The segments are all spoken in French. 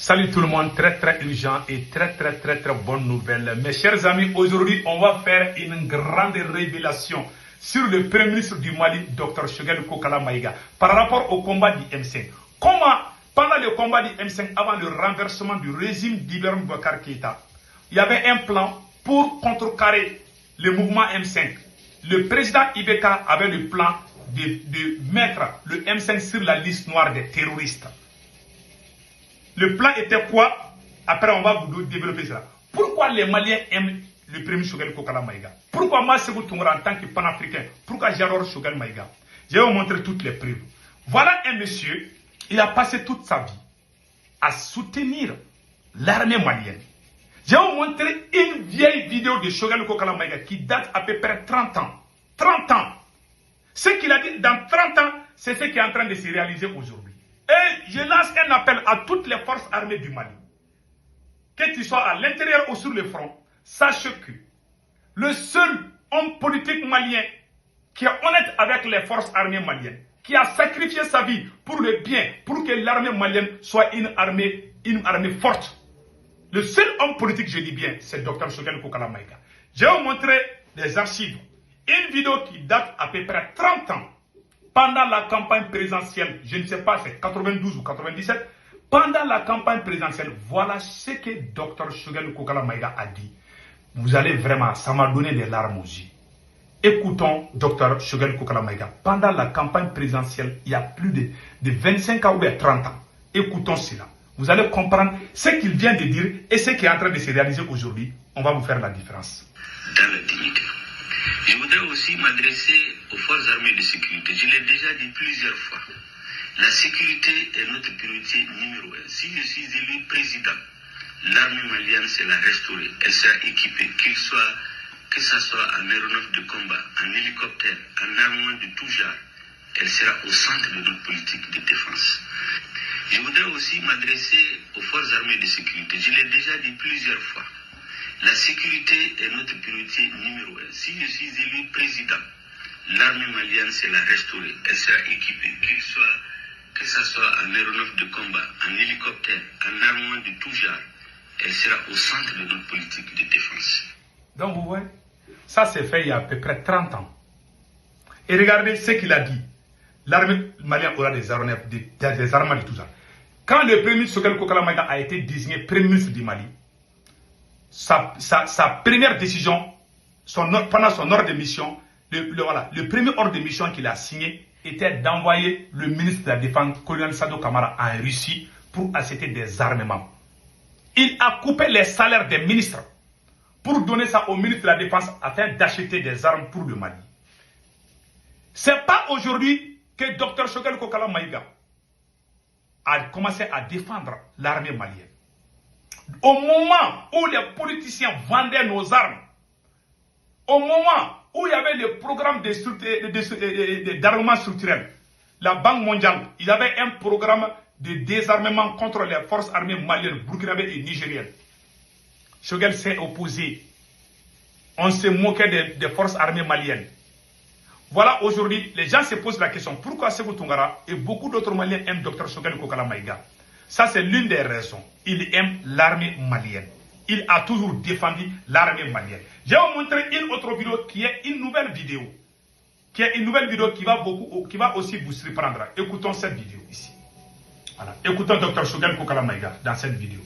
Salut tout le monde, très urgent et très bonne nouvelle. Mes chers amis, aujourd'hui on va faire une grande révélation sur le premier ministre du Mali, Dr Choguel Kokala Maïga, par rapport au combat du M5. Comment, pendant le combat du M5, avant le renversement du régime d'Ibrahim Boubacar Keïta, il y avait un plan pour contrecarrer le mouvement M5. Le président Ibeka avait le plan de mettre le M5 sur la liste noire des terroristes. Le plan était quoi? Après, on va vous développer cela. Pourquoi les Maliens aiment le premier Choguel Kokala Maïga? Pourquoi moi, Sékou Toungara, en tant que panafricain, pourquoi j'adore Choguel Maïga? Je vais vous montrer toutes les preuves. Voilà un monsieur, il a passé toute sa vie à soutenir l'armée malienne. Je vais vous montrer une vieille vidéo de Choguel Kokala Maïga qui date à peu près 30 ans. 30 ans. Ce qu'il a dit dans 30 ans, c'est ce qui est en train de se réaliser aujourd'hui. Et je lance un appel à toutes les forces armées du Mali. Que tu sois à l'intérieur ou sur le front, sache que le seul homme politique malien qui est honnête avec les forces armées maliennes, qui a sacrifié sa vie pour le bien, pour que l'armée malienne soit une armée forte. Le seul homme politique, je dis bien, c'est Dr Choguel Kokala Maïga. Je vais vous montrer des archives. Une vidéo qui date à peu près 30 ans. Pendant la campagne présidentielle, je ne sais pas, c'est 92 ou 97, pendant la campagne présidentielle, voilà ce que Dr Choguel Kokala Maïga a dit. Vous allez vraiment, ça m'a donné des larmes aux yeux. Écoutons Dr Choguel Kokala Maïga. Pendant la campagne présidentielle, il y a plus de 25 ans ou de 30 ans. Écoutons cela. Vous allez comprendre ce qu'il vient de dire et ce qui est en train de se réaliser aujourd'hui. On va vous faire la différence. Dans la dignité. Je voudrais aussi m'adresser aux forces armées de sécurité. Je l'ai déjà dit plusieurs fois. La sécurité est notre priorité numéro 1. Si je suis élu président, l'armée malienne, c'est la restaurer. Elle sera équipée, que ce soit en aéronef de combat, en hélicoptère, en armement de tout genre. Elle sera au centre de notre politique de défense. Je voudrais aussi m'adresser aux forces armées de sécurité. Je l'ai déjà dit plusieurs fois. La sécurité est notre priorité numéro 1. Si je suis élu président, l'armée malienne, c'est la restaurer. Elle sera équipée, que ce soit en aéronef de combat, en hélicoptère, en armement de tout genre. Elle sera au centre de notre politique de défense. Donc vous voyez, ça s'est fait il y a à peu près 30 ans. Et regardez ce qu'il a dit. L'armée malienne aura des armements de tout ça. Quand le premier ministre Choguel Kokala Maïga a été désigné premier ministre du Mali, sa première décision, pendant son ordre de mission, le premier ordre de mission qu'il a signé était d'envoyer le ministre de la Défense, Colonel Sado Kamara, en Russie pour acheter des armements. Il a coupé les salaires des ministres pour donner ça au ministre de la Défense afin d'acheter des armes pour le Mali. Ce n'est pas aujourd'hui que Dr Choguel Kokala Maïga a commencé à défendre l'armée malienne. Au moment où les politiciens vendaient nos armes, au moment où il y avait le programme d'armement structurel, la Banque mondiale, il y avait un programme de désarmement contre les forces armées maliennes, burkinabées et nigériennes. Choguel s'est opposé. On se moquait des forces armées maliennes. Voilà, aujourd'hui, les gens se posent la question, pourquoi Sékou Toungara et beaucoup d'autres Maliens aiment Dr Choguel Kokala Maïga? Ça, c'est l'une des raisons. Il aime l'armée malienne. Il a toujours défendu l'armée malienne. Je vais vous montrer une autre vidéo qui est une nouvelle vidéo. Qui va aussi vous surprendre. Écoutons cette vidéo ici. Voilà. Écoutons Dr Choguel Kokala Maïga dans cette vidéo.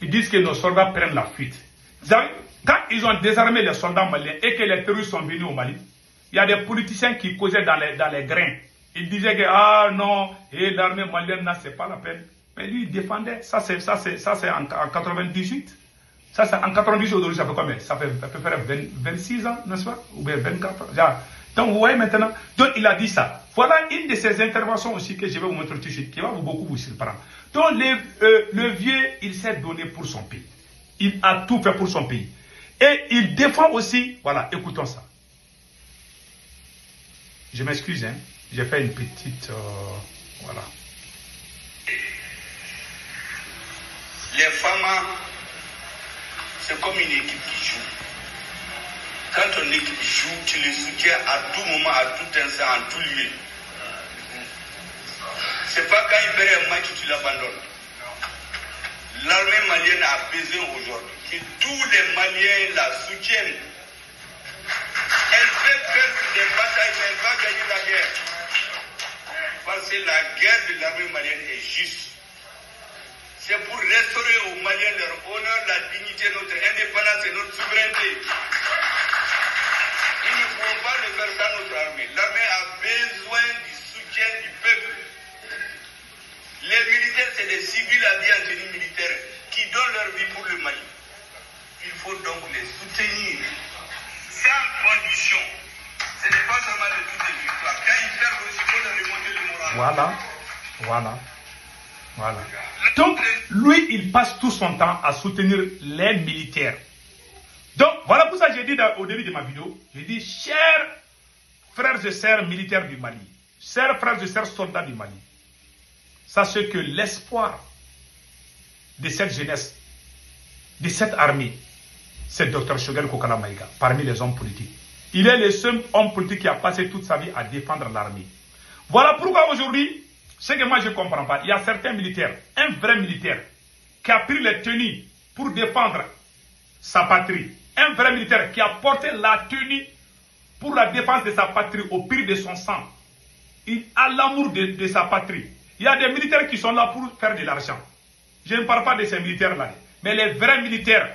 Ils disent que nos soldats prennent la fuite. Vous savez, quand ils ont désarmé les soldats maliens et que les terroristes sont venus au Mali, il y a des politiciens qui causaient dans les grains. Ils disaient que l'armée malienne, c'est pas la peine. Mais lui, il défendait. Ça c'est en 98. Ça c'est en 98 aujourd'hui, ça fait combien? Ça fait à peu près 26 ans, n'est-ce pas? Ou bien 24 ans. Donc vous voyez maintenant, donc il a dit ça. Voilà une de ces interventions aussi que je vais vous montrer tout de suite, qui va beaucoup vous surprendre. Donc le vieux, il s'est donné pour son pays. Il a tout fait pour son pays. Et il défend aussi, voilà, écoutons ça. Je m'excuse, hein, j'ai fait une petite, voilà. Les femmes c'est comme une équipe qui joue. Quand ton équipe joue, tu les soutiens à tout moment, à tout instant, en tout lieu. C'est pas quand il perd un match que tu l'abandonnes. L'armée malienne a besoin aujourd'hui que tous les Maliens la soutiennent. Elle fait perdre des batailles, mais elle va gagner la guerre. Parce que la guerre de l'armée malienne est juste. C'est pour restaurer aux Maliens leur honneur, la dignité, notre indépendance et notre souveraineté. Ils ne pourront pas le faire sans notre armée. L'armée a besoin du soutien du peuple. Les militaires, c'est des civils habillés en tenue militaire qui donnent leur vie pour le Mali. Il faut donc les soutenir sans condition. Ce n'est pas seulement de toutes les victoires. Quand ils perdent aussi, il faut leur remonter le moral. Voilà. Donc, lui, il passe tout son temps à soutenir les militaires. Donc, voilà pour ça que j'ai dit au début de ma vidéo, j'ai dit, chers frères et sœurs militaires du Mali, chers frères et sœurs soldats du Mali, sachez que l'espoir de cette jeunesse, de cette armée, c'est Dr Choguel Kokala Maïga, parmi les hommes politiques. Il est le seul homme politique qui a passé toute sa vie à défendre l'armée. Voilà pourquoi aujourd'hui, ce que moi je ne comprends pas, il y a certains militaires, un vrai militaire, qui a pris les tenues pour défendre sa patrie. Un vrai militaire qui a porté la tenue pour la défense de sa patrie au prix de son sang. Il a l'amour de sa patrie. Il y a des militaires qui sont là pour faire de l'argent. Je ne parle pas de ces militaires-là. Mais les vrais militaires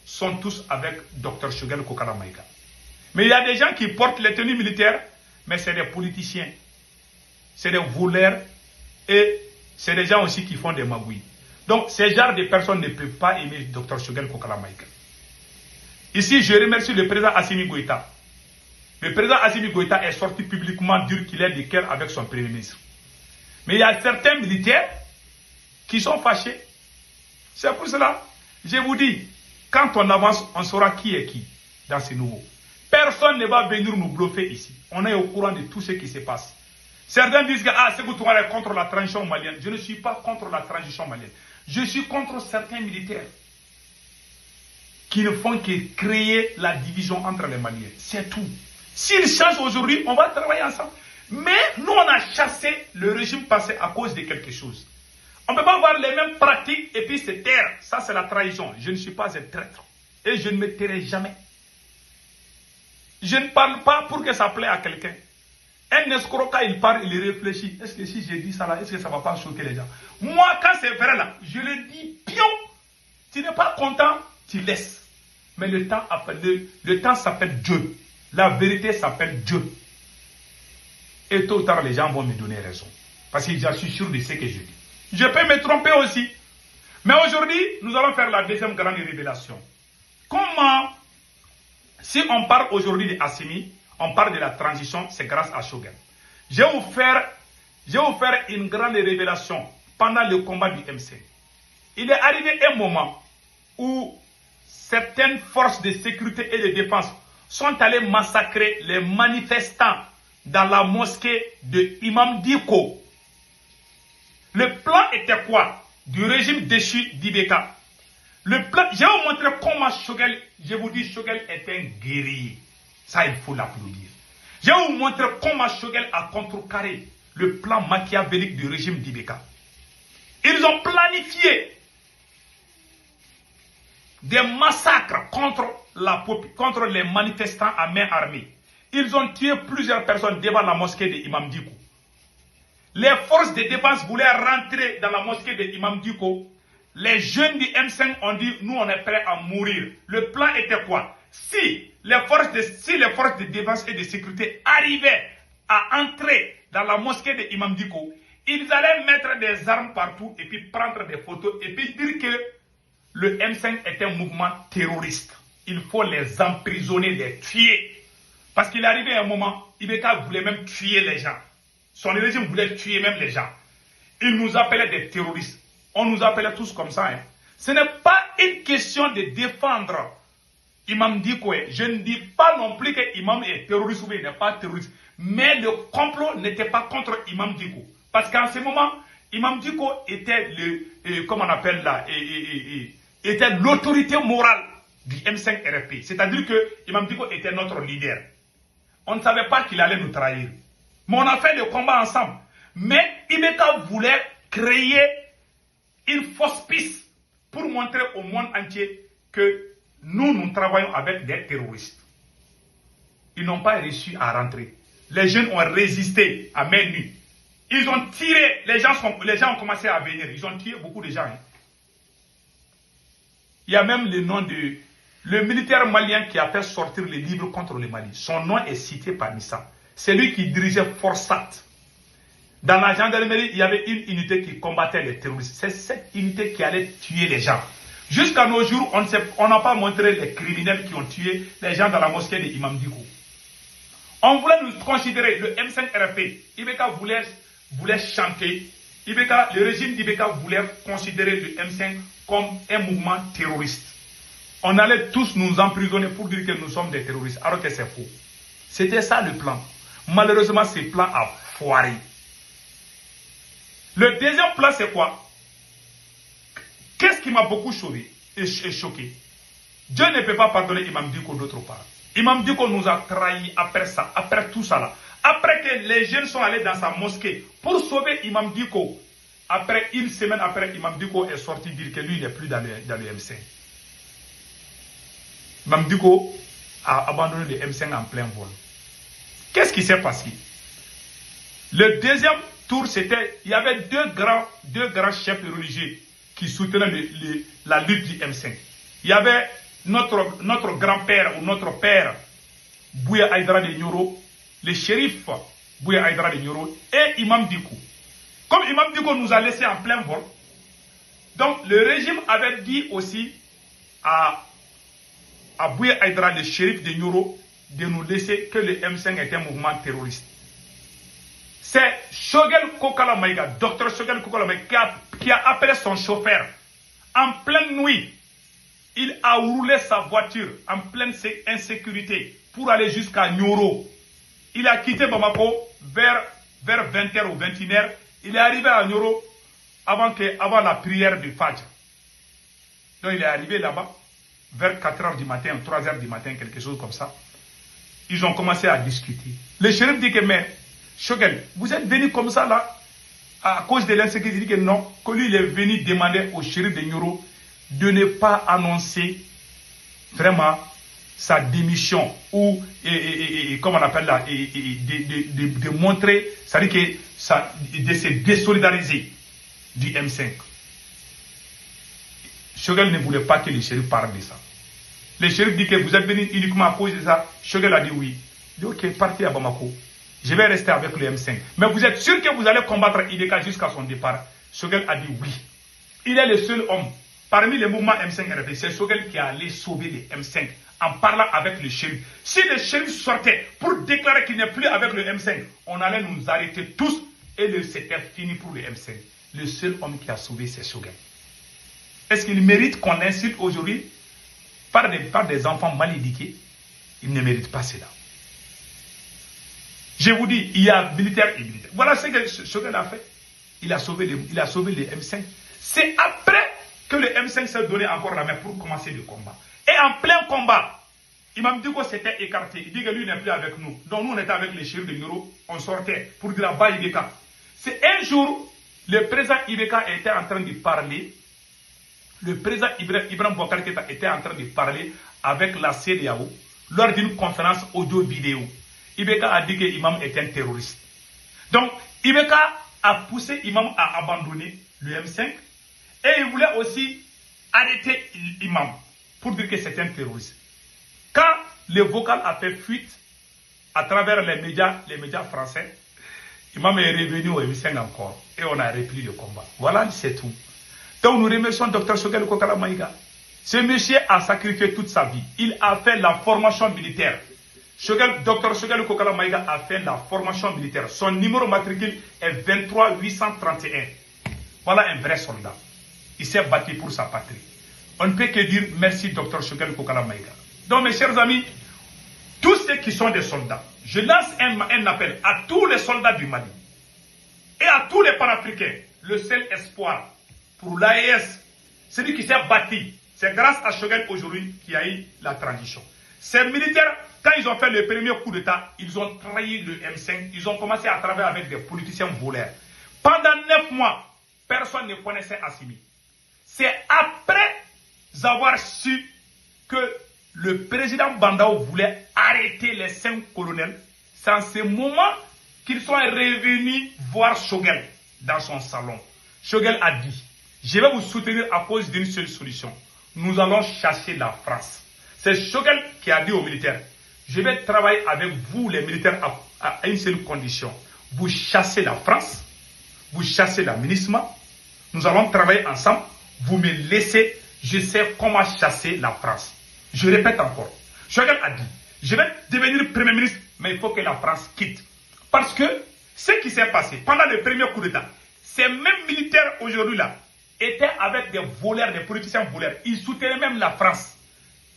sont tous avec Dr Choguel Kokala Maïga. Mais il y a des gens qui portent les tenues militaires, mais c'est des politiciens. C'est des voleurs et c'est des gens aussi qui font des magouilles. Donc, ces genres de personnes ne peuvent pas aimer Dr Choguel Kokala Maïga. Ici, je remercie le président Assimi Goïta. Le président Assimi Goïta est sorti publiquement dire qu'il est de cœur avec son premier ministre. Mais il y a certains militaires qui sont fâchés. C'est pour cela, je vous dis, quand on avance, on saura qui est qui dans ces nouveaux. Personne ne va venir nous bluffer ici. On est au courant de tout ce qui se passe. Certains disent que Sékou Touré est contre la transition malienne. Je ne suis pas contre la transition malienne. Je suis contre certains militaires qui ne font que créer la division entre les Maliens. C'est tout. S'ils changent aujourd'hui, on va travailler ensemble. Mais nous, on a chassé le régime passé à cause de quelque chose. On ne peut pas avoir les mêmes pratiques et puis se taire. Ça, c'est la trahison. Je ne suis pas un traître. Et je ne me tairai jamais. Je ne parle pas pour que ça plaît à quelqu'un. Un escroc, quand il parle, il réfléchit. Est-ce que si je dis ça là, est-ce que ça ne va pas choquer les gens? Moi, quand c'est vrai là, je le dis, pion. Tu n'es pas content, tu laisses. Mais le temps s'appelle Dieu. La vérité s'appelle Dieu. Et tôt ou tard, les gens vont me donner raison. Parce que je suis sûr de ce que je dis. Je peux me tromper aussi. Mais aujourd'hui, nous allons faire la deuxième grande révélation. Comment, si on parle aujourd'hui de Assimi, on parle de la transition, c'est grâce à Choguel. Je vais vous faire une grande révélation pendant le combat du MC. Il est arrivé un moment où certaines forces de sécurité et de défense sont allées massacrer les manifestants dans la mosquée de Imam Diko. Le plan était quoi? Du régime déchu d'Ibeka. Le plan, je vais vous montrer comment Choguel, je vous dis, Choguel est un guerrier. Ça, il faut l'applaudir. Je vais vous montrer comment Choguel a contrecarré le plan machiavélique du régime d'Ibeka. Ils ont planifié des massacres contre les manifestants à main armée. Ils ont tué plusieurs personnes devant la mosquée de Imam Diko. Les forces de défense voulaient rentrer dans la mosquée de Imam Diko. Les jeunes du M5 ont dit, nous on est prêts à mourir. Le plan était quoi? Si les forces de défense et de sécurité arrivaient à entrer dans la mosquée de Imam Diko, ils allaient mettre des armes partout et puis prendre des photos et puis dire que le M5 est un mouvement terroriste. Il faut les emprisonner, les tuer. Parce qu'il est arrivé un moment, Ibeka voulait même tuer les gens. Son régime voulait tuer même les gens. Il nous appelait des terroristes. On nous appelait tous comme ça. Hein. Ce n'est pas une question de défendre Imam Diko. Je ne dis pas non plus que Imam est terroriste ou il n'est pas terroriste. Mais le complot n'était pas contre Imam Diko. Parce qu'en ce moment, Imam Diko était était l'autorité morale du M5 RFP. C'est-à-dire que Imam Dicko était notre leader. On ne savait pas qu'il allait nous trahir. Mais on a fait le combat ensemble. Mais Ibeka voulait créer une fausse piste pour montrer au monde entier que nous travaillons avec des terroristes. Ils n'ont pas réussi à rentrer. Les jeunes ont résisté à main nue. Ils ont tiré, les gens ont commencé à venir. Ils ont tiré beaucoup de gens. Hein. Il y a même le nom de le militaire malien qui a fait sortir les livres contre le Mali. Son nom est cité parmi ça. C'est lui qui dirigeait Forsat. Dans la gendarmerie, il y avait une unité qui combattait les terroristes. C'est cette unité qui allait tuer les gens. Jusqu'à nos jours, on n'a pas montré les criminels qui ont tué les gens dans la mosquée de Imam Dicko. On voulait nous considérer le M5 RFP. Ibeka voulait chanter. Le régime d'Ibeka voulait considérer le M5 comme un mouvement terroriste. On allait tous nous emprisonner pour dire que nous sommes des terroristes, alors que c'est faux. C'était ça le plan. Malheureusement, ce plan a foiré. Le deuxième plan, c'est quoi? Qu'est-ce qui m'a beaucoup choqué? Dieu ne peut pas pardonner Imam Dicko d'autre part. Imam Dicko nous a trahis après ça, après tout ça là. Après que les jeunes sont allés dans sa mosquée pour sauver Imam Dicko. Après une semaine après, Imam Dicko est sorti dire que lui il n'est plus dans le M5. Imam Dicko a abandonné le M5 en plein vol. Qu'est-ce qui s'est passé? Le deuxième tour, c'était, il y avait deux grands chefs religieux qui soutenaient la lutte du M5. Il y avait notre grand-père ou notre père, Bouya Aïdara de Nyoro, le shérif Bouya Aïdara de Nyoro et Imam Dicko. Comme Imam Dicko nous a laissés en plein vol, donc le régime avait dit aussi à Bouya Aïdara, le shérif de Nyoro, de nous laisser que le M5 est un mouvement terroriste. C'est Shogel Kokala Maïga, docteur Shogel Kokala Maïga, qui a appelé son chauffeur en pleine nuit. Il a roulé sa voiture en pleine insécurité pour aller jusqu'à Nyoro. Il a quitté Bamako vers 20h ou 21h. Il est arrivé à Nyoro avant la prière du Fajr. Donc il est arrivé là-bas vers 4h du matin, 3h du matin, quelque chose comme ça. Ils ont commencé à discuter. Le shérif dit que, mais, Shogel, vous êtes venu comme ça là, à cause de l'insécurité. Il dit que non, que lui il est venu demander au shérif de Nyoro de ne pas annoncer vraiment sa démission ou, comment on appelle là, de montrer, c'est-à-dire que de se désolidariser du M5. Shogel ne voulait pas que le shérif parle de ça. Le shérif dit que vous êtes venu uniquement à cause de ça. Shogel a dit oui. Il dit ok, partez à Bamako. Je vais rester avec le M5. Mais vous êtes sûr que vous allez combattre Ibeka jusqu'à son départ? Shogel a dit oui. Il est le seul homme. Parmi les mouvements M5 RFP, c'est Shogel qui allait sauver le M5 en parlant avec le shérif. Si le shérif sortait pour déclarer qu'il n'est plus avec le M5, on allait nous arrêter tous et c'était fini pour le M5. Le seul homme qui a sauvé, c'est Shogel. Est-ce qu'il mérite qu'on l'insulte aujourd'hui par des enfants mal éduqués? Il ne mérite pas cela. Je vous dis, il y a militaire et militaire. Voilà ce que Shogel a fait. Il a sauvé le M5. C'est après que le M5 s'est donné encore la main pour commencer le combat. Et en plein combat, Imam Dicko s'était écarté. Il dit que lui n'est plus avec nous. Donc nous, on était avec les chefs de Nyoro. On sortait pour dire à Ba Ibeka. C'est un jour, le président Ibeka était en train de parler. Le président Ibrahim Boubacar Keïta était en train de parler avec la CEDEAO lors d'une conférence audio-vidéo. Ibeka a dit que Imam est un terroriste. Donc, Ibeka a poussé Imam à abandonner le M5 et il voulait aussi arrêter Imam pour dire que c'est un terroriste. Quand le vocal a fait fuite à travers les médias français, Imam est revenu au M5 encore et on a repris le combat. Voilà, c'est tout. Donc nous remercions Dr Shogel Kokala Maïga. Ce monsieur a sacrifié toute sa vie. Il a fait la formation militaire. Dr Shogel Kokala Maïga a fait la formation militaire. Son numéro matricule est 23 831. Voilà un vrai soldat. Il s'est battu pour sa patrie. On ne peut que dire merci Dr Shogel Kokala Maïga. Donc mes chers amis, tous ceux qui sont des soldats, je lance un appel à tous les soldats du Mali et à tous les panafricains. Le seul espoir pour l'AES, celui qui s'est battu, C'est grâce à Choguel aujourd'hui qu'il y a eu la transition. Ces militaires, quand ils ont fait le premier coup d'État, ils ont trahi le M5. Ils ont commencé à travailler avec des politiciens voleurs. Pendant 9 mois, personne ne connaissait Assimi. C'est après avoir su que le président Bandao voulait arrêter les 5 colonels. C'est en ce moment qu'ils sont revenus voir Choguel dans son salon. Choguel a dit, je vais vous soutenir à cause d'une seule solution. Nous allons chasser la France. C'est Choguel qui a dit aux militaires, je vais travailler avec vous les militaires à une seule condition. Vous chassez la France, vous chassez la MINUSMA, nous allons travailler ensemble, vous me laissez, je sais comment chasser la France. Je répète encore, Choguel a dit, je vais devenir Premier ministre, mais il faut que la France quitte. Parce que ce qui s'est passé pendant le premier coup d'État, ces mêmes militaires aujourd'hui-là étaient avec des voleurs, des politiciens voleurs. Ils soutenaient même la France.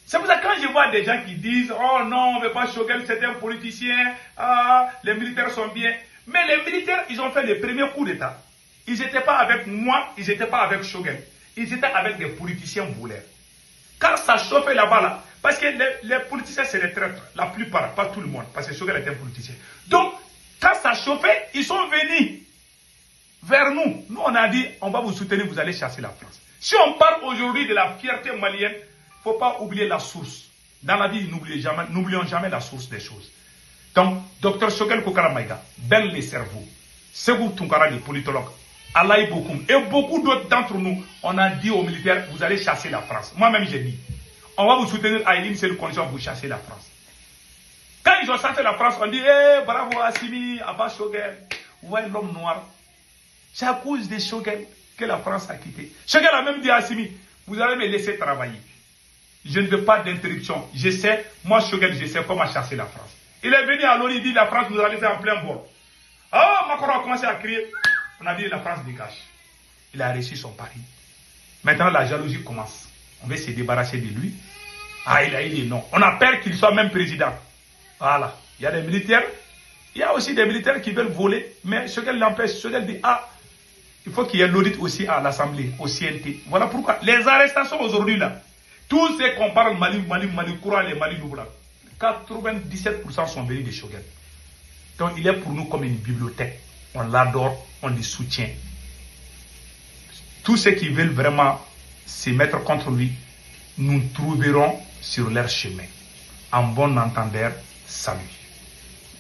C'est pour ça que quand je vois des gens qui disent « Oh non, on ne veut pas Choguel, c'est un politicien, ah, les militaires sont bien ». Mais les militaires, ils ont fait le premier coup d'État. Ils n'étaient pas avec moi, ils n'étaient pas avec Choguel. Ils étaient avec des politiciens voleurs. Quand ça chauffait là-bas, là, parce que les politiciens, c'est des traîtres, la plupart, pas tout le monde, parce que Choguel était un politicien. Donc, quand ça chauffait, ils sont venus vers nous. Nous, on a dit, on va vous soutenir, vous allez chasser la France. Si on parle aujourd'hui de la fierté malienne, il ne faut pas oublier la source. Dans la vie, n'oublions jamais la source des choses. Donc, Dr Choguel Kokala Maïga, bel les cerveaux, Segou Tunkara, les politologues, Allah Bokoum, et beaucoup d'autres d'entre nous, on a dit aux militaires, vous allez chasser la France. Moi-même, j'ai dit, on va vous soutenir à une seule condition, vous chassez la France. Quand ils ont chassé la France, on dit, eh, bravo Assimi, Abba Choguel, vous voyez l'homme noir. C'est à cause de Choguel que la France a quitté. Choguel a même dit à Assimi, vous allez me laisser travailler. Je ne veux pas d'interruption. Je sais, moi Choguel, je sais comment chasser la France. Il est venu à l'ONU, il dit, la France nous a laissé en plein vol. Ah, Macron a commencé à crier. On a dit, la France dégage. Il a réussi son pari. Maintenant, la jalousie commence. On veut se débarrasser de lui. Ah, il a dit non. On a peur qu'il soit même président. Voilà. Il y a des militaires. Il y a aussi des militaires qui veulent voler. Mais Choguel l'empêche. Choguel dit, ah, il faut qu'il y ait l'audit aussi à l'Assemblée, au CNT. Voilà pourquoi. Les arrestations aujourd'hui, là, tous ceux qu'on parle Mali, Koura, les Mali Noubla, 97% sont venus de Choguel. Donc, il est pour nous comme une bibliothèque. On l'adore, on le soutient. Tous ceux qui veulent vraiment se mettre contre lui, nous trouverons sur leur chemin. En bon entendeur, salut.